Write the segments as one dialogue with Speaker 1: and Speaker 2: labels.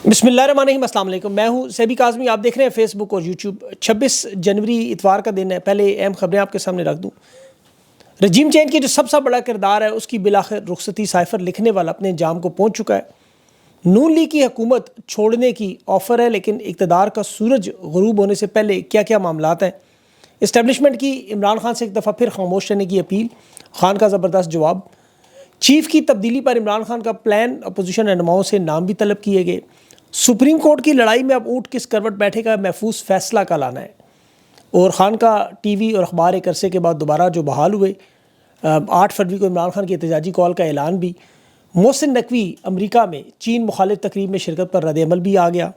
Speaker 1: بسم اللہ الرحمن الرحیم، السلام علیکم۔ میں ہوں سیبی کاظمی، آپ دیکھ رہے ہیں فیس بک اور یوٹیوب۔ 26 جنوری اتوار کا دن ہے۔ پہلے اہم خبریں آپ کے سامنے رکھ دوں۔ رجیم چینج کی جو سب سے بڑا کردار ہے، اس کی بالآخر رخصتی سائفر لکھنے والا اپنے انجام کو پہنچ چکا ہے۔ نون لیگ کی حکومت چھوڑنے کی آفر ہے، لیکن اقتدار کا سورج غروب ہونے سے پہلے کیا کیا معاملات ہیں۔ اسٹیبلشمنٹ کی عمران خان سے ایک دفعہ پھر خاموش رہنے کی اپیل، خان کا زبردست جواب۔ چیف کی تبدیلی پر عمران خان کا پلان، اپوزیشن رہنماؤں سے نام بھی طلب کیے گئے۔ سپریم کورٹ کی لڑائی میں اب اونٹ کس کروٹ بیٹھے گا، محفوظ فیصلہ کا لانا ہے۔ اور خان کا ٹی وی اور اخبار ایک عرصے کے بعد دوبارہ جو بحال ہوئے۔ 8 فروری کو عمران خان کی احتجاجی کال کا اعلان بھی۔ محسن نقوی امریکہ میں چین مخالف تقریب میں شرکت پر رد عمل بھی آ گیا۔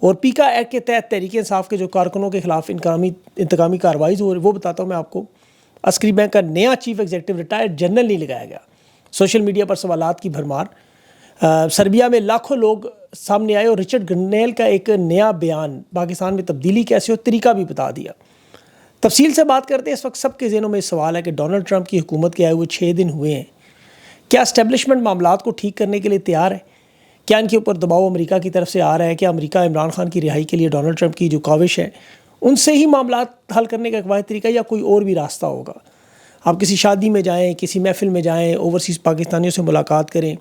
Speaker 1: اور پیکا ایکٹ کے تحت تحریک انصاف کے جو کارکنوں کے خلاف انتقامی کارروائی ہو رہی، وہ بتاتا ہوں میں آپ کو۔ عسکری بینک کا نیا چیف ایگزیکٹو ریٹائرڈ جنرل نہیں لگایا گیا۔ سوشل میڈیا پر سوالات کی بھرمار۔ سربیا میں لاکھوں لوگ سامنے آئے اور رچرڈ گرنیل کا ایک نیا بیان، پاکستان میں تبدیلی کیسے ہو، طریقہ بھی بتا دیا۔ تفصیل سے بات کرتے ہیں۔ اس وقت سب کے ذہنوں میں سوال ہے کہ ڈونلڈ ٹرمپ کی حکومت کے آئے ہوئے 6 دن ہوئے ہیں، کیا اسٹیبلشمنٹ معاملات کو ٹھیک کرنے کے لیے تیار ہے؟ کیا ان کے اوپر دباؤ امریکہ کی طرف سے آ رہا ہے؟ کیا امریکہ عمران خان کی رہائی کے لیے ڈونلڈ ٹرمپ کی جو کاوش ہے، ان سے ہی معاملات حل کرنے کا ایک واحد طریقہ، یا کوئی اور بھی راستہ ہوگا؟ آپ کسی شادی میں جائیں، کسی محفل میں جائیں، اوورسیز پاکستانیوں سے ملاقات کریں،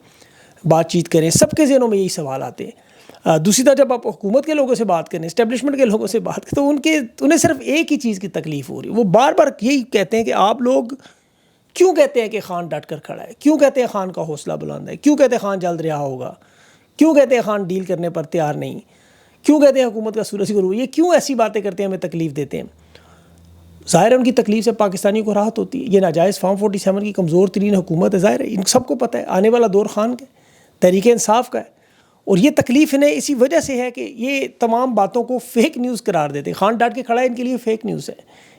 Speaker 1: بات چیت کریں، سب کے ذہنوں میں یہی سوال آتے ہیں۔ دوسری طرف جب آپ حکومت کے لوگوں سے بات کریں، اسٹیبلشمنٹ کے لوگوں سے بات کریں، تو انہیں صرف ایک ہی چیز کی تکلیف ہو رہی ہے۔ وہ بار بار یہی کہتے ہیں کہ آپ لوگ کیوں کہتے ہیں کہ خان ڈٹ کر کھڑا ہے، کیوں کہتے ہیں خان کا حوصلہ بلند ہے، کیوں کہتے ہیں خان جلد رہا ہوگا، کیوں کہتے ہیں خان ڈیل کرنے پر تیار نہیں، کیوں کہتے ہیں حکومت کا سورج غروب، یہ کیوں ایسی باتیں کرتے ہیں، ہمیں تکلیف دیتے ہیں۔ ظاہر ہے ان کی تکلیف سے پاکستانیوں کو راحت ہوتی ہے۔ یہ ناجائز فارم 47 کی کمزور ترین حکومت ہے، ظاہر ہے ان سب کو پتہ ہے آنے والا دور خان کا ہے، تحریک انصاف کا ہے، اور یہ تکلیف انہیں اسی وجہ سے ہے کہ یہ تمام باتوں کو فیک نیوز قرار دیتے ہیں۔ خان ڈاٹ کے کھڑا ہے، ان کے لیے فیک نیوز ہے۔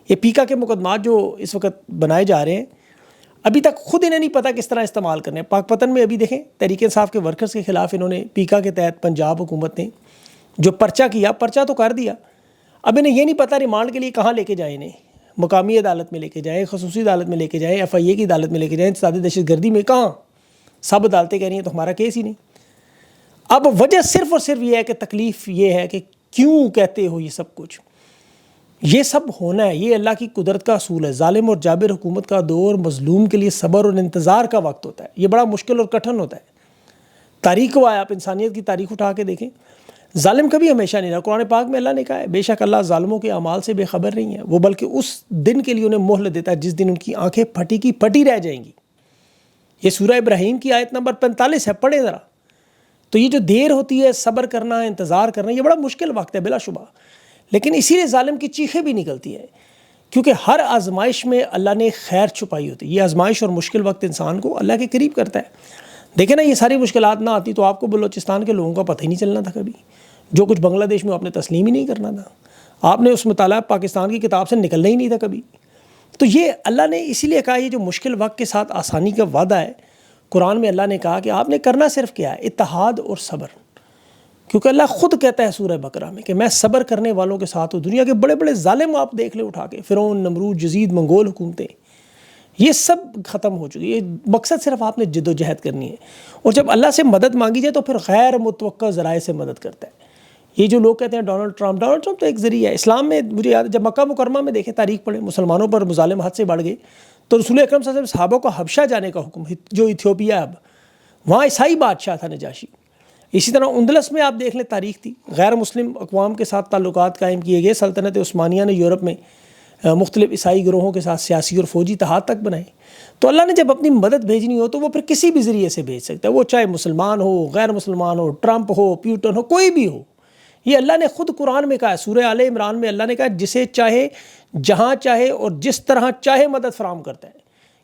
Speaker 1: یہ پیکا کے مقدمات جو اس وقت بنائے جا رہے ہیں، ابھی تک خود انہیں نہیں پتہ کس طرح استعمال کرنے ہیں۔ پاک پتن میں ابھی دیکھیں، تحریک انصاف کے ورکرز کے خلاف انہوں نے پیکا کے تحت پنجاب حکومت نے جو پرچہ کیا، پرچہ تو کر دیا، اب انہیں یہ نہیں پتہ ریمانڈ کے لیے کہاں لے کے جائیں، انہیں مقامی عدالت میں لے کے جائیں، خصوصی عدالت میں لے کے جائیں، FIA کی عدالت میں لے کے جائیں، انسداد دہشت گردی میں، کہاں؟ سب عدالتیں کہہ رہی ہیں تو ہمارا کیس ہی نہیں۔ اب وجہ صرف اور صرف یہ ہے کہ تکلیف یہ ہے کہ کیوں کہتے ہو یہ سب کچھ، یہ سب ہونا ہے، یہ اللہ کی قدرت کا اصول ہے۔ ظالم اور جابر حکومت کا دور مظلوم کے لیے صبر اور انتظار کا وقت ہوتا ہے، یہ بڑا مشکل اور کٹھن ہوتا ہے۔ تاریخ کو آیا، آپ انسانیت کی تاریخ اٹھا کے دیکھیں، ظالم کبھی ہمیشہ نہیں رہا۔ قرآن پاک میں اللہ نے کہا ہے، بے شک اللہ ظالموں کے اعمال سے بے خبر نہیں ہے، وہ بلکہ اس دن کے لیے انہیں مہلت دیتا ہے جس دن ان کی آنکھیں پھٹی کی پھٹی رہ جائیں گی۔ یہ سورہ ابراہیم کی آیت نمبر 45 ہے، پڑھیں ذرا۔ تو یہ جو دیر ہوتی ہے، صبر کرنا، انتظار کرنا، یہ بڑا مشکل وقت ہے بلا شبہ، لیکن اسی لیے ظالم کی چیخیں بھی نکلتی ہیں، کیونکہ ہر آزمائش میں اللہ نے خیر چھپائی ہوتی ہے۔ یہ آزمائش اور مشکل وقت انسان کو اللہ کے قریب کرتا ہے۔ دیکھیں نا، یہ ساری مشکلات نہ آتی تو آپ کو بلوچستان کے لوگوں کا پتہ ہی نہیں چلنا تھا کبھی۔ جو کچھ بنگلہ دیش میں آپ نے تسلیم ہی نہیں کرنا تھا، آپ نے اس مطالعہ پاکستان کی کتاب سے نکلنا ہی نہیں تھا کبھی۔ تو یہ اللہ نے اسی لیے کہا، یہ جو مشکل وقت کے ساتھ آسانی کا وعدہ ہے، قرآن میں اللہ نے کہا کہ آپ نے کرنا صرف کیا ہے، اتحاد اور صبر۔ کیونکہ اللہ خود کہتا ہے سورہ بقرہ میں کہ میں صبر کرنے والوں کے ساتھ ہوں۔ دنیا کے بڑے بڑے ظالم آپ دیکھ لیں اٹھا کے، فرعون، نمرود، یزید، منگول حکومتیں، یہ سب ختم ہو چکی۔ یہ مقصد صرف آپ نے جد و جہد کرنی ہے، اور جب اللہ سے مدد مانگی جائے تو پھر غیر متوقع ذرائع سے مدد کرتا ہے۔ یہ جو لوگ کہتے ہیں ڈونلڈ ٹرمپ تو ایک ذریعہ ہے۔ اسلام میں مجھے یاد ہے، جب مکہ مکرمہ میں دیکھیں تاریخ پڑھیں، مسلمانوں پر مظالم حد سے بڑھ گئے تو رسول اکرم صلی اللہ علیہ وسلم صحابہ کو حبشہ جانے کا حکم، جو ایتھیوپیا اب، وہاں عیسائی بادشاہ تھا نجاشی۔ اسی طرح اندلس میں آپ دیکھ لیں تاریخ تھی، غیر مسلم اقوام کے ساتھ تعلقات قائم کیے گئے۔ سلطنت عثمانیہ نے یورپ میں مختلف عیسائی گروہوں کے ساتھ سیاسی اور فوجی اتحاد تک بنائے۔ تو اللہ نے جب اپنی مدد بھیجنی ہو تو وہ پھر کسی بھی ذریعے سے بھیج سکتا ہے، وہ چاہے مسلمان ہو، غیر مسلمان ہو، ٹرمپ ہو، پیوٹن ہو، کوئی بھی ہو۔ یہ اللہ نے خود قرآن میں کہا ہے، سورہ آل عمران میں اللہ نے کہا جسے چاہے، جہاں چاہے اور جس طرح چاہے مدد فراہم کرتا ہے،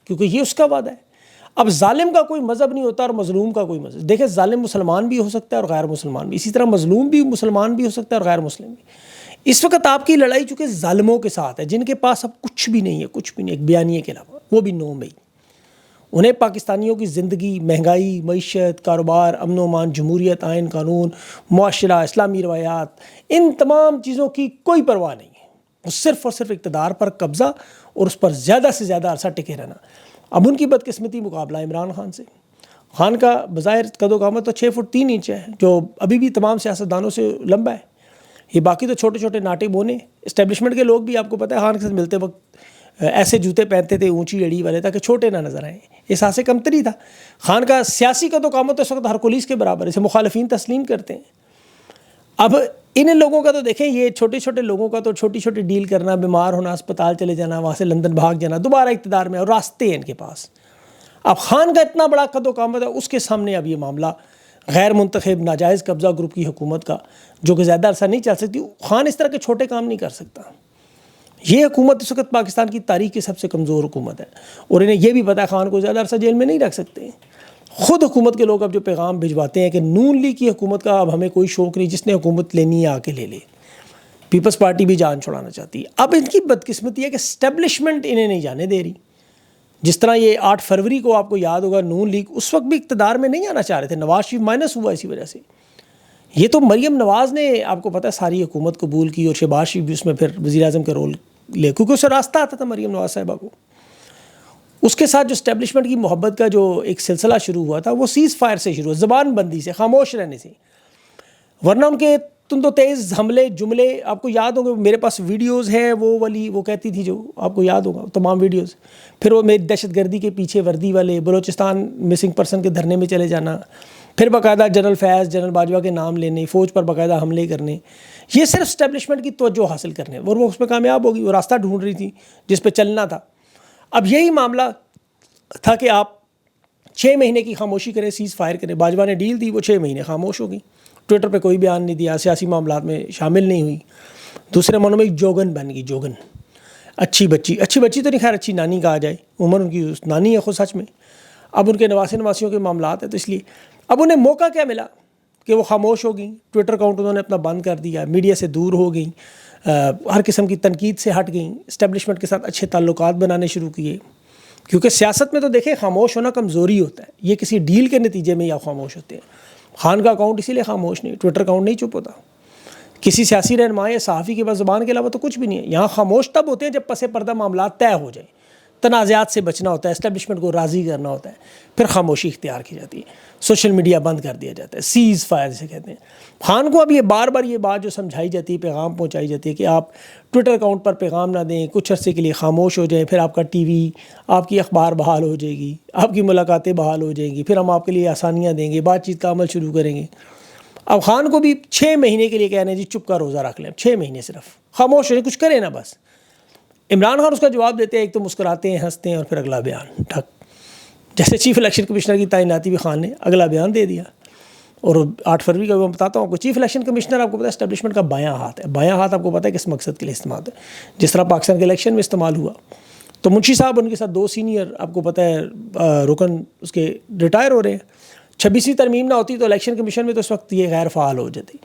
Speaker 1: کیونکہ یہ اس کا وعدہ ہے۔ اب ظالم کا کوئی مذہب نہیں ہوتا اور مظلوم کا کوئی مذہب۔ دیکھیں، ظالم مسلمان بھی ہو سکتا ہے اور غیر مسلمان بھی، اسی طرح مظلوم بھی مسلمان بھی ہو سکتا ہے اور غیر مسلم بھی۔ اس وقت آپ کی لڑائی چونکہ ظالموں کے ساتھ ہے، جن کے پاس اب کچھ بھی نہیں ہے، کچھ بھی نہیں، ایک بیانیے کے علاوہ، وہ بھی 9 مئی۔ انہیں پاکستانیوں کی زندگی، مہنگائی، معیشت، کاروبار، امن و امان، جمہوریت، آئین قانون، معاشرہ، اسلامی روایات، ان تمام چیزوں کی کوئی پرواہ نہیں ہے۔ وہ صرف اور صرف اقتدار پر قبضہ اور اس پر زیادہ سے زیادہ عرصہ ٹکے رہنا۔ اب ان کی بدقسمتی مقابلہ عمران خان سے۔ خان کا بظاہر قد و قامت تو 6 فٹ 3 انچ ہے، جو ابھی بھی تمام سیاستدانوں سے لمبا ہے. یہ باقی تو چھوٹے چھوٹے ناٹے بونے. اسٹیبلشمنٹ کے لوگ بھی آپ کو پتہ ہے خان کے ساتھ ملتے وقت ایسے جوتے پہنتے تھے اونچی اڑی والے تاکہ چھوٹے نہ نظر آئیں. احساس کمتری تھا. خان کا سیاسی قد و قامت اس وقت ہرکولیس کے برابر ہے، اسے مخالفین تسلیم کرتے ہیں. اب ان لوگوں کا تو دیکھیں، یہ چھوٹے چھوٹے لوگوں کا تو چھوٹی چھوٹی ڈیل کرنا، بیمار ہونا، اسپتال چلے جانا، وہاں سے لندن بھاگ جانا، دوبارہ اقتدار میں، اور راستے ہیں ان کے پاس. اب خان کا اتنا بڑا قد و قامت ہے، اس کے سامنے اب یہ معاملہ غیر منتخب ناجائز قبضہ گروپ کی حکومت کا، جو کہ زیادہ عرصہ نہیں چل سکتی. خان اس طرح کے چھوٹے کام نہیں کر سکتا. یہ حکومت اس وقت پاکستان کی تاریخ کی سب سے کمزور حکومت ہے، اور انہیں یہ بھی پتہ ہے خان کو زیادہ عرصہ جیل میں نہیں رکھ سکتے. خود حکومت کے لوگ اب جو پیغام بھجواتے ہیں کہ نون لیگ کی حکومت کا اب ہمیں کوئی شوق نہیں، جس نے حکومت لینی ہے آ کے لے لے. پیپلز پارٹی بھی جان چھڑانا چاہتی ہے. اب ان کی بدقسمتی ہے کہ اسٹیبلشمنٹ انہیں نہیں جانے دے رہی. جس طرح یہ 8 فروری کو آپ کو یاد ہوگا نون لیگ اس وقت بھی اقتدار میں نہیں آنا چاہ رہے تھے، نواز شریف مائنس ہوا اسی وجہ سے. یہ تو مریم نواز نے آپ کو پتہ ہے ساری حکومت قبول کی، اور شہباز شریف بھی اس میں پھر وزیر اعظم کا رول لے، کیونکہ اسے راستہ آتا تھا مریم نواز صاحبہ کو. اس کے ساتھ جو اسٹیبلشمنٹ کی محبت کا جو ایک سلسلہ شروع ہوا تھا وہ سیز فائر سے شروع ہوا، زبان بندی سے، خاموش رہنے سے. ورنہ ان کے تند و تیز حملے جملے آپ کو یاد ہوں گے، میرے پاس ویڈیوز ہیں وہ والی، وہ کہتی تھی جو آپ کو یاد ہوگا تمام ویڈیوز. پھر وہ میری دہشت گردی کے پیچھے وردی والے، بلوچستان مسنگ پرسن کے دھرنے میں چلے جانا، پھر باقاعدہ جنرل فیض جنرل باجوہ کے نام لینے، فوج پر باقاعدہ حملے کرنے. یہ صرف اسٹیبلشمنٹ کی توجہ حاصل کرنے، اور وہ اس پہ کامیاب ہوگی، وہ راستہ ڈھونڈ رہی تھی جس پہ چلنا تھا. اب یہی معاملہ تھا کہ آپ 6 مہینے کی خاموشی کریں، سیز فائر کریں. باجوہ نے ڈیل دی، وہ 6 مہینے خاموش ہو گئی، ٹویٹر پہ کوئی بیان نہیں دیا، سیاسی معاملات میں شامل نہیں ہوئی. دوسرے معنوں میں ایک جوگن بن گئی، جوگن، اچھی بچی تو نہیں، خیر اچھی نانی کہا جائے، عمر ان کی نانی ہے خود سچ میں. اب ان کے نواسیوں کے معاملات ہیں، تو اس لیے اب انہیں موقع کیا ملا کہ وہ خاموش ہو گئیں. ٹویٹر اکاؤنٹ انہوں نے اپنا بند کر دیا، میڈیا سے دور ہو گئیں، ہر قسم کی تنقید سے ہٹ گئیں، اسٹیبلشمنٹ کے ساتھ اچھے تعلقات بنانے شروع کیے. کیونکہ سیاست میں تو دیکھیں خاموش ہونا کمزوری ہوتا ہے، یہ کسی ڈیل کے نتیجے میں ہی آپ خاموش ہوتے ہیں. خان کا اکاؤنٹ اسی لیے خاموش نہیں، ٹویٹر اکاؤنٹ نہیں چپ ہوتا. کسی سیاسی رہنما یا صحافی کے پاس زبان کے علاوہ تو کچھ بھی نہیں ہے. یہاں خاموش تب ہوتے ہیں جب پس پردہ معاملات طے ہو جائیں، تنازعات سے بچنا ہوتا ہے، اسٹیبلشمنٹ کو راضی کرنا ہوتا ہے، پھر خاموشی اختیار کی جاتی ہے، سوشل میڈیا بند کر دیا جاتا ہے، سیز فائر جسے کہتے ہیں. خان کو اب یہ بار بار یہ بات جو سمجھائی جاتی ہے، پیغام پہنچائی جاتی ہے کہ آپ ٹویٹر اکاؤنٹ پر پیغام نہ دیں، کچھ عرصے کے لیے خاموش ہو جائیں، پھر آپ کا ٹی وی، آپ کی اخبار بحال ہو جائے گی، آپ کی ملاقاتیں بحال ہو جائیں گی، پھر ہم آپ کے لیے آسانیاں دیں گے، بات چیت کا عمل شروع کریں گے. اب خان کو بھی 6 مہینے کے لیے کہہ رہے ہیں جی چپ کا روزہ رکھ لیں، 6 مہینے صرف خاموش رہیں، کچھ کریں نا بس. عمران خان اس کا جواب دیتے ہیں، ایک تو مسکراتے ہیں، ہنستے ہیں، اور پھر اگلا بیان ٹھک. جیسے چیف الیکشن کمشنر کی تعیناتی بھی خان نے اگلا بیان دے دیا. اور 8 فروری کا میں بتاتا ہوں آپ کو، چیف الیکشن کمشنر آپ کو پتہ ہے اسٹیبلشمنٹ کا بایاں ہاتھ ہے. بایاں ہاتھ آپ کو پتہ ہے کس مقصد کے لیے استعمال ہے، جس طرح پاکستان کے الیکشن میں استعمال ہوا. تو منشی صاحب ان کے ساتھ 2 سینئر آپ کو پتہ ہے رکن اس کے ریٹائر ہو رہے ہیں. 26ویں ترمیم نہ ہوتی تو الیکشن کمیشن میں تو اس وقت یہ غیر فعال ہو جاتی.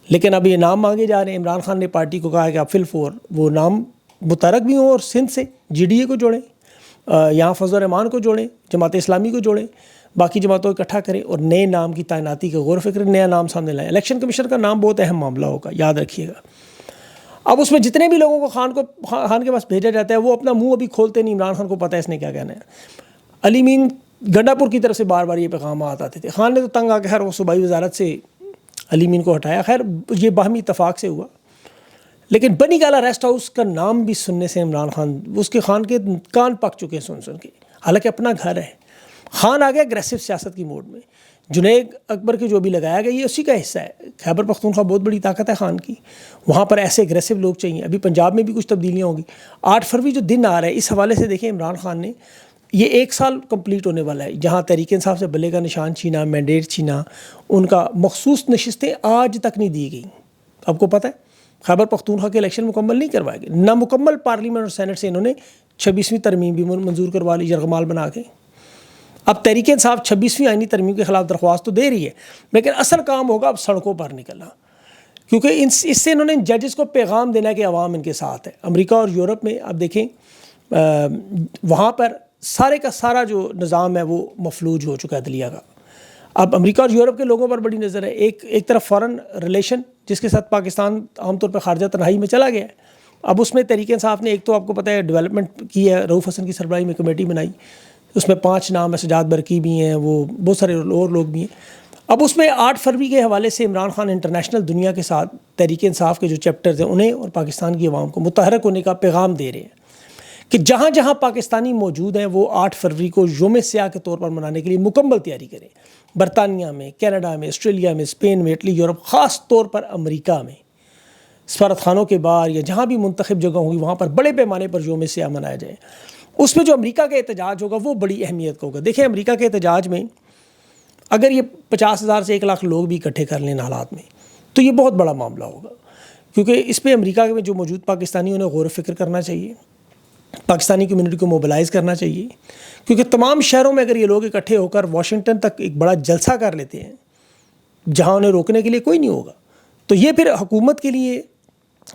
Speaker 1: لیکن اب یہ نام مانگے جا رہے ہیں. عمران خان نے پارٹی کو کہا ہے کہ آپ فل فور وہ نام متحرک بھی ہوں، اور سندھ سے جی ڈی اے کو جوڑیں، یہاں فضل الرحمان کو جوڑیں، جماعت اسلامی کو جوڑیں، باقی جماعتوں کو اکٹھا کریں، اور نئے نام کی تعیناتی کا غور و فکر، نیا نام سامنے لائیں. الیکشن کمیشنر کا نام بہت اہم معاملہ ہوگا، یاد رکھیے گا. اب اس میں جتنے بھی لوگوں کو خان کے پاس بھیجا جاتا ہے وہ اپنا منہ ابھی کھولتے نہیں. عمران خان کو پتہ ہے اس نے کیا کہنا ہے. علی مین گنڈا پور کی طرف سے بار بار یہ پیغامات آتے تھے. خان نے تو تنگ آ کے خیر وہ صوبائی وزارت سے علی مین کو ہٹایا، خیر یہ باہمی اتفاق سے ہوا. لیکن بنی گالا ریسٹ ہاؤس کا نام بھی سننے سے عمران خان، اس کے خان کے کان پک چکے ہیں سن کے، حالانکہ اپنا گھر ہے. خان آ گیا اگریسو سیاست کی موڈ میں. جنید اکبر کے جو بھی لگایا گیا یہ اسی کا حصہ ہے. خیبر پختونخوا بہت بڑی طاقت ہے خان کی، وہاں پر ایسے اگریسو لوگ چاہیے. ابھی پنجاب میں بھی کچھ تبدیلیاں ہوں گی. 8 فروری جو دن آ رہا ہے اس حوالے سے دیکھیں، عمران خان نے یہ 1 سال کمپلیٹ ہونے والا ہے جہاں تحریک انصاف سے بلے کا نشان چھینا، مینڈیٹ چھینا، ان کا مخصوص نشستیں آج تک نہیں دی گئیں. آپ کو پتہ ہے خیبر پختونخوا کے الیکشن مکمل نہیں کروائے گئے، نہ مکمل پارلیمنٹ اور سینٹ سے انہوں نے 26ویں ترمیم بھی منظور کروا لی یرغمال بنا کے. اب تحریک انصاف 26ویں آئینی ترمیم کے خلاف درخواست تو دے رہی ہے، لیکن اصل کام ہوگا اب سڑکوں پر نکلنا، کیونکہ اس سے انہوں نے ججز کو پیغام دینا ہے کہ عوام ان کے ساتھ ہے. امریکہ اور یورپ میں آپ دیکھیں وہاں پر سارے کا سارا جو نظام ہے وہ مفلوج ہو چکا ہے عدلیہ کا. اب امریکہ اور یورپ کے لوگوں پر بڑی نظر ہے. ایک طرف فارن ریلیشن جس کے ساتھ پاکستان عام طور پہ خارجہ تنہائی میں چلا گیا ہے. اب اس میں تحریک انصاف نے ایک تو آپ کو پتہ ہے ڈیولپمنٹ کی ہے، رؤوف حسن کی سربراہی میں کمیٹی بنائی، اس میں 5 نام سجاد برقی بھی ہیں، وہ بہت سارے اور لوگ بھی ہیں۔ اب اس میں 8 فروری کے حوالے سے عمران خان انٹرنیشنل دنیا کے ساتھ تحریک انصاف کے جو چیپٹرز ہیں انہیں اور پاکستان کی عوام کو متحرک ہونے کا پیغام دے رہے ہیں کہ جہاں جہاں پاکستانی موجود ہیں وہ 8 فروری کو یوم سیاہ کے طور پر منانے کے لیے مکمل تیاری کریں۔ برطانیہ میں، کینیڈا میں، آسٹریلیا میں، اسپین میں، اٹلی، یورپ، خاص طور پر امریکہ میں سفارت خانوں کے باہر یا جہاں بھی منتخب جگہ ہوگی وہاں پر بڑے پیمانے پر یوم سیاہ منایا جائے۔ اس میں جو امریکہ کا احتجاج ہوگا وہ بڑی اہمیت کا ہوگا۔ دیکھیں امریکہ کے احتجاج میں اگر یہ 50,000 سے 1 لاکھ لوگ بھی اکٹھے کر لیں حالات میں تو یہ بہت بڑا معاملہ ہوگا، کیونکہ اس پہ امریکہ میں جو موجود پاکستانی انہیں غور و فکر کرنا چاہیے، پاکستانی کمیونٹی کو موبلائز کرنا چاہیے، کیونکہ تمام شہروں میں اگر یہ لوگ اکٹھے ہو کر واشنگٹن تک ایک بڑا جلسہ کر لیتے ہیں جہاں انہیں روکنے کے لیے کوئی نہیں ہوگا، تو یہ پھر حکومت کے لیے،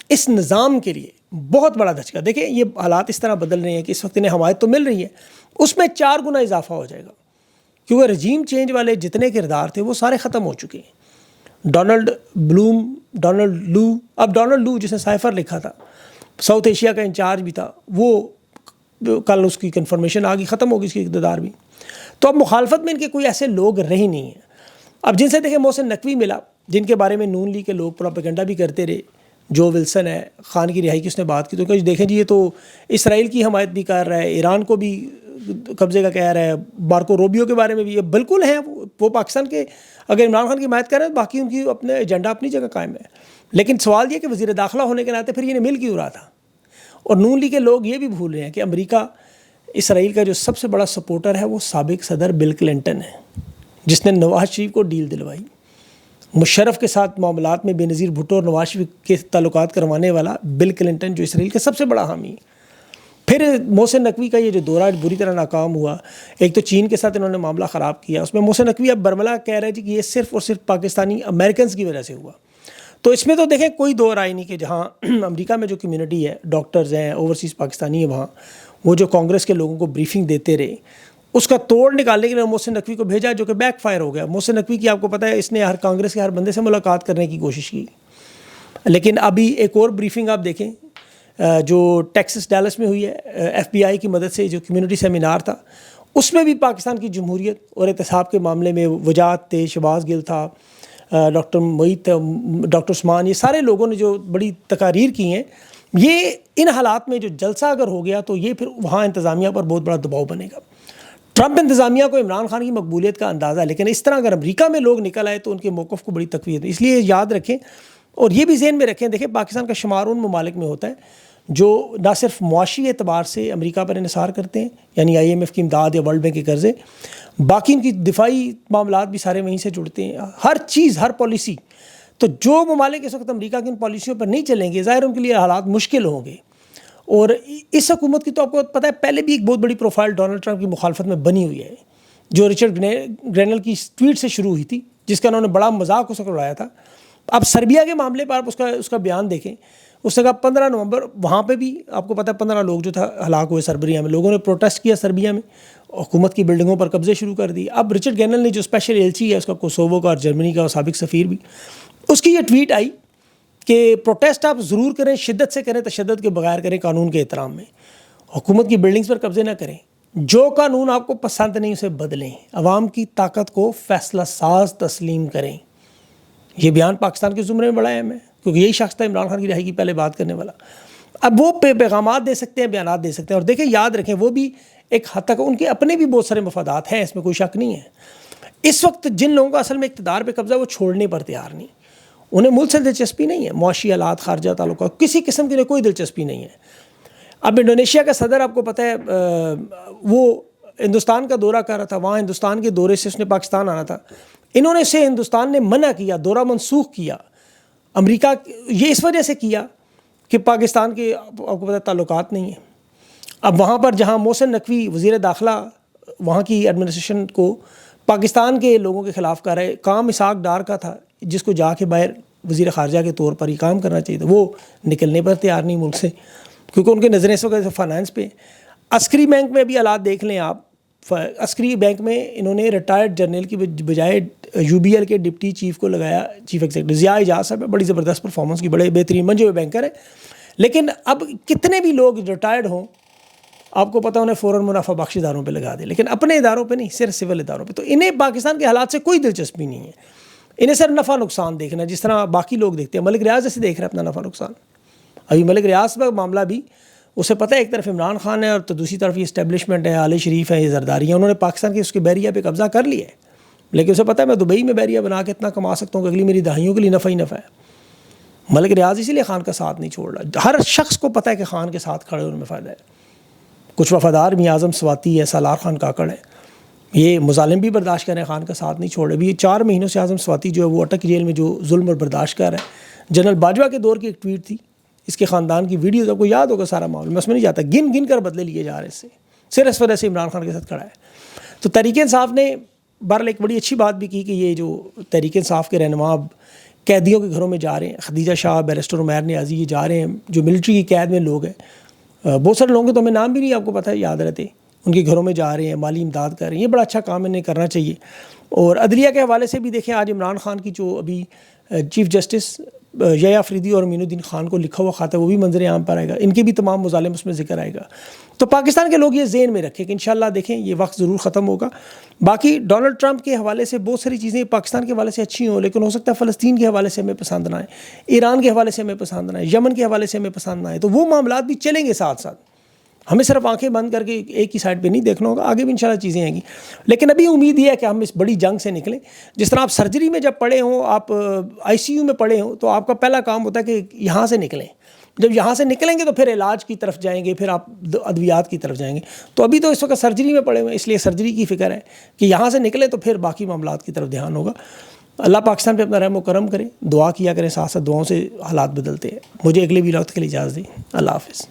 Speaker 1: اس نظام کے لیے بہت بڑا دھچکا۔ دیکھیں یہ حالات اس طرح بدل رہے ہیں کہ اس وقت انہیں حمایت تو مل رہی ہے، اس میں 4 گنا اضافہ ہو جائے گا، کیونکہ رجیم چینج والے جتنے کردار تھے وہ سارے ختم ہو چکے ہیں۔ ڈونلڈ لو، اب ڈونلڈ لو جس نے سائفر لکھا تھا، ساؤتھ ایشیا کا انچارج بھی تھا، وہ کل اس کی کنفرمیشن آ گئی، ختم ہو گئی اس کی اقتدار بھی۔ تو اب مخالفت میں ان کے کوئی ایسے لوگ رہے نہیں ہیں۔ اب جن سے دیکھیں محسن نقوی ملا، جن کے بارے میں نون لیگ کے لوگ پروپیگنڈا بھی کرتے رہے، جو ولسن ہے، خان کی رہائی کی اس نے بات کی، تو کہ دیکھیں جی یہ تو اسرائیل کی حمایت بھی کر رہا ہے، ایران کو بھی قبضے کا کہہ رہا ہے، مارکو روبیو کے بارے میں بھی، یہ بالکل ہیں وہ پاکستان کے اگر عمران خان کی حمایت کر رہے ہیں، باقی ان کی اپنے ایجنڈا اپنی جگہ قائم ہے۔ لیکن سوال یہ کہ وزیر داخلہ ہونے کے ناطے پھر یہ مل کیوں رہا تھا؟ اور نون لیگ کے لوگ یہ بھی بھول رہے ہیں کہ امریکہ اسرائیل کا جو سب سے بڑا سپورٹر ہے وہ سابق صدر بل کلنٹن ہے، جس نے نواز شریف کو ڈیل دلوائی۔ مشرف کے ساتھ معاملات میں بے نظیر بھٹو اور نواز شریف کے تعلقات کروانے والا بل کلنٹن جو اسرائیل کا سب سے بڑا حامی۔ پھر محسن نقوی کا یہ جو دورہ بری طرح ناکام ہوا، ایک تو چین کے ساتھ انہوں نے معاملہ خراب کیا، اس میں محسن نقوی اب برملا کہہ رہے تھے کہ یہ صرف اور صرف پاکستانی امریکنز کی وجہ سے ہوا۔ تو اس میں تو دیکھیں کوئی دو رائے نہیں کہ جہاں امریکہ میں جو کمیونٹی ہے، ڈاکٹرز ہیں، اوورسیز پاکستانی ہیں، وہاں وہ جو کانگریس کے لوگوں کو بریفنگ دیتے رہے، اس کا توڑ نکالنے کے لیے محسن نقوی کو بھیجا، جو کہ بیک فائر ہو گیا۔ محسن نقوی کی آپ کو پتہ ہے اس نے ہر کانگریس کے ہر بندے سے ملاقات کرنے کی کوشش کی، لیکن ابھی ایک اور بریفنگ آپ دیکھیں جو ٹیکسس ڈیلس میں ہوئی ہے ایف بی آئی کی مدد سے، جو کمیونٹی سیمینار تھا، اس میں بھی پاکستان کی جمہوریت اور احتساب کے معاملے میں وجاہت تھے، شہباز گل تھا، ڈاکٹر معید، ڈاکٹر عثمان، یہ سارے لوگوں نے جو بڑی تقاریر کی ہیں۔ یہ ان حالات میں جو جلسہ اگر ہو گیا تو یہ پھر وہاں انتظامیہ پر بہت بڑا دباؤ بنے گا۔ ٹرمپ انتظامیہ کو عمران خان کی مقبولیت کا اندازہ ہے، لیکن اس طرح اگر امریکہ میں لوگ نکل آئے تو ان کے موقف کو بڑی تقویت ہے۔ اس لیے یاد رکھیں اور یہ بھی ذہن میں رکھیں، دیکھیں پاکستان کا شمار ان ممالک میں ہوتا ہے جو نہ صرف معاشی اعتبار سے امریکہ پر انحصار کرتے ہیں، یعنی آئی ایم ایف کی امداد یا ورلڈ بینک کے قرضے، باقی ان کی دفاعی معاملات بھی سارے وہیں سے جڑتے ہیں، ہر چیز، ہر پالیسی۔ تو جو ممالک اس وقت امریکہ کی ان پالیسیوں پر نہیں چلیں گے، ظاہر ان کے لیے حالات مشکل ہوں گے۔ اور اس حکومت کی تو آپ کو پتہ ہے پہلے بھی ایک بہت بڑی پروفائل ڈونلڈ ٹرمپ کی مخالفت میں بنی ہوئی ہے، جو رچرڈ گرینل کی ٹویٹ سے شروع ہوئی تھی، جس کا انہوں نے بڑا مذاق اس وقت اڑایا تھا۔ اب سربیا کے معاملے پر آپ اس کا بیان دیکھیں، اس نے کہا 15 نومبر وہاں پہ بھی آپ کو پتہ ہے 15 لوگ جو تھا ہلاک ہوئے سربیا میں، لوگوں نے پروٹیسٹ کیا سربیا میں، حکومت کی بلڈنگوں پر قبضے شروع کر دی۔ اب رچرڈ گرینل نے جو اسپیشل ایلچی ہے اس کا کوسوو کا اور جرمنی کا اور سابق سفیر بھی، اس کی یہ ٹویٹ آئی کہ پروٹیسٹ آپ ضرور کریں، شدت سے کریں، تشدد کے بغیر کریں، قانون کے احترام میں، حکومت کی بلڈنگز پر قبضے نہ کریں، جو قانون آپ کو پسند نہیں اسے بدلیں، عوام کی طاقت کو فیصلہ ساز تسلیم کریں۔ یہ بیان پاکستان کے زمرے میں بڑا اہم ہے، کیونکہ یہی شخص تھا عمران خان کی رہائی کی پہلے بات کرنے والا۔ اب وہ پیغامات دے سکتے ہیں، بیانات دے سکتے ہیں، اور دیکھیں یاد رکھیں وہ بھی ایک حد تک ان کے اپنے بھی بہت سارے مفادات ہیں، اس میں کوئی شک نہیں ہے۔ اس وقت جن لوگوں کا اصل میں اقتدار پہ قبضہ وہ چھوڑنے پر تیار نہیں، انہیں ملک سے دلچسپی نہیں ہے، معاشی حالات، خارجہ تعلقات، کسی قسم کی کوئی دلچسپی نہیں ہے۔ اب انڈونیشیا کا صدر آپ کو پتہ ہے وہ ہندوستان کا دورہ کر رہا تھا، وہاں ہندوستان کے دورے سے اس نے پاکستان آنا تھا، انہوں نے اسے ہندوستان نے منع کیا، دورہ منسوخ کیا۔ امریکہ یہ اس وجہ سے کیا کہ پاکستان کے آپ کو پتہ تعلقات نہیں ہیں۔ اب وہاں پر جہاں محسن نقوی وزیر داخلہ وہاں کی ایڈمنسٹریشن کو پاکستان کے لوگوں کے خلاف کر رہے، کام اسحاق ڈار کا تھا جس کو جا کے باہر وزیر خارجہ کے طور پر یہ کام کرنا چاہیے تھا، وہ نکلنے پر تیار نہیں ملک سے، کیونکہ ان کے نظریں اس وقت فائنانس پہ۔ عسکری بینک میں بھی حالات دیکھ لیں آپ، عسکری بینک میں انہوں نے ریٹائرڈ جرنیل کی بجائے یو بی ایل کے ڈپٹی چیف کو لگایا، چیف ایگزیکٹو ضیاء اعجاز صاحب، بڑی زبردست پرفارمنس کی، بڑے بہترین منجے ہوئے بینکر ہیں، لیکن اب کتنے بھی لوگ ریٹائرڈ ہوں آپ کو پتہ انہیں فوراً منافع بخش اداروں پہ لگا دے، لیکن اپنے اداروں پہ نہیں، صرف سول اداروں پہ. تو انہیں پاکستان کے حالات سے کوئی دلچسپی نہیں ہے، انہیں صرف نفع نقصان دیکھنا ہے، جس طرح باقی لوگ دیکھتے ہیں. ملک ریاض جیسے دیکھ رہے ہیں اپنا نفع نقصان. ابھی ملک ریاض کا معاملہ بھی اسے پتہ ہے ایک طرف عمران خان ہے اور تو دوسری طرف یہ اسٹیبلشمنٹ ہے، آل شریف ہے، یہ زرداری ہیں، انہوں نے پاکستان کے اس کے بحریہ پہ قبضہ کر لیا ہے. لیکن اسے پتہ ہے میں دبئی میں بحریہ بنا کے اتنا کما سکتا ہوں کہ اگلی میری دہائیوں کے لیے نفع ہی نفع ہے. ملک ریاض اسی لیے خان کا ساتھ نہیں چھوڑ رہا. ہر شخص کو پتہ ہے کہ خان کے ساتھ کھڑے ہونے میں فائدہ ہے. کچھ وفادار میاں اعظم سواتی ہے، سالار خان کاکڑ ہے، یہ مظالم بھی برداشت کر رہے ہیں، خان کا ساتھ نہیں چھوڑ رہے. ابھی یہ 4 مہینوں سے اعظم سواتی جو ہے وہ اٹک جیل میں جو ظلم اور برداشت کر رہا ہے. جنرل باجوہ کے دور کی ایک ٹویٹ تھی، اس کے خاندان کی ویڈیوز آپ کو یاد ہوگا سارا معاملہ، میں اس میں نہیں جاتا، گن گن کر بدلے لیے جا رہے اس سے، صرف اس وجہ سے عمران خان کے ساتھ کھڑا ہے. تو تحریک انصاف نے بہرحال ایک بڑی اچھی بات بھی کی کہ یہ جو تحریک انصاف کے رہنما قیدیوں کے گھروں میں جا رہے ہیں، خدیجہ شاہ، بیرسٹر عمیر نیازی، یہ جا رہے ہیں جو ملٹری کی قید میں لوگ ہیں. بہت سارے لوگوں کے تو ہمیں نام بھی نہیں آپ کو پتہ ہے یاد رہتے، ان کے گھروں میں جا رہے ہیں، مالی امداد کر رہے ہیں. یہ بڑا اچھا کام انہیں کرنا چاہیے. اور عدلیہ کے حوالے سے بھی دیکھیں، آج عمران خان کی جو ابھی چیف جسٹس یحییٰ افریدی اور امین الدین خان کو لکھا ہوا خط ہے وہ بھی منظر عام پر آئے گا، ان کے بھی تمام مظالم اس میں ذکر آئے گا. تو پاکستان کے لوگ یہ ذہن میں رکھیں کہ انشاءاللہ دیکھیں یہ وقت ضرور ختم ہوگا. باقی ڈونلڈ ٹرمپ کے حوالے سے بہت ساری چیزیں پاکستان کے حوالے سے اچھی ہوں، لیکن ہو سکتا ہے فلسطین کے حوالے سے ہمیں پسند نہ آئے، ایران کے حوالے سے ہمیں پسند نہ آئے، یمن کے حوالے سے ہمیں پسند نہ آئے. تو وہ معاملات بھی چلیں گے ساتھ ساتھ، ہمیں صرف آنکھیں بند کر کے ایک ہی سائڈ پہ نہیں دیکھنا ہوگا. آگے بھی انشاءاللہ چیزیں آئیں گی، لیکن ابھی امید یہ ہے کہ ہم اس بڑی جنگ سے نکلیں. جس طرح آپ سرجری میں جب پڑے ہوں، آپ آئی سی یو میں پڑے ہوں، تو آپ کا پہلا کام ہوتا ہے کہ یہاں سے نکلیں. جب یہاں سے نکلیں گے تو پھر علاج کی طرف جائیں گے، پھر آپ ادویات کی طرف جائیں گے. تو ابھی تو اس وقت سرجری میں پڑے ہوئے ہیں، اس لیے سرجری کی فکر ہے کہ یہاں سے نکلیں تو پھر باقی معاملات کی طرف دھیان ہوگا. اللہ پاکستان پہ اپنا رحم و کرم کرے، دعا کیا کریں، ساتھ ساتھ دعاؤں سے حالات بدلتے ہیں. مجھے اگلے وقت کے لیے اجازت دیں. اللہ حافظ.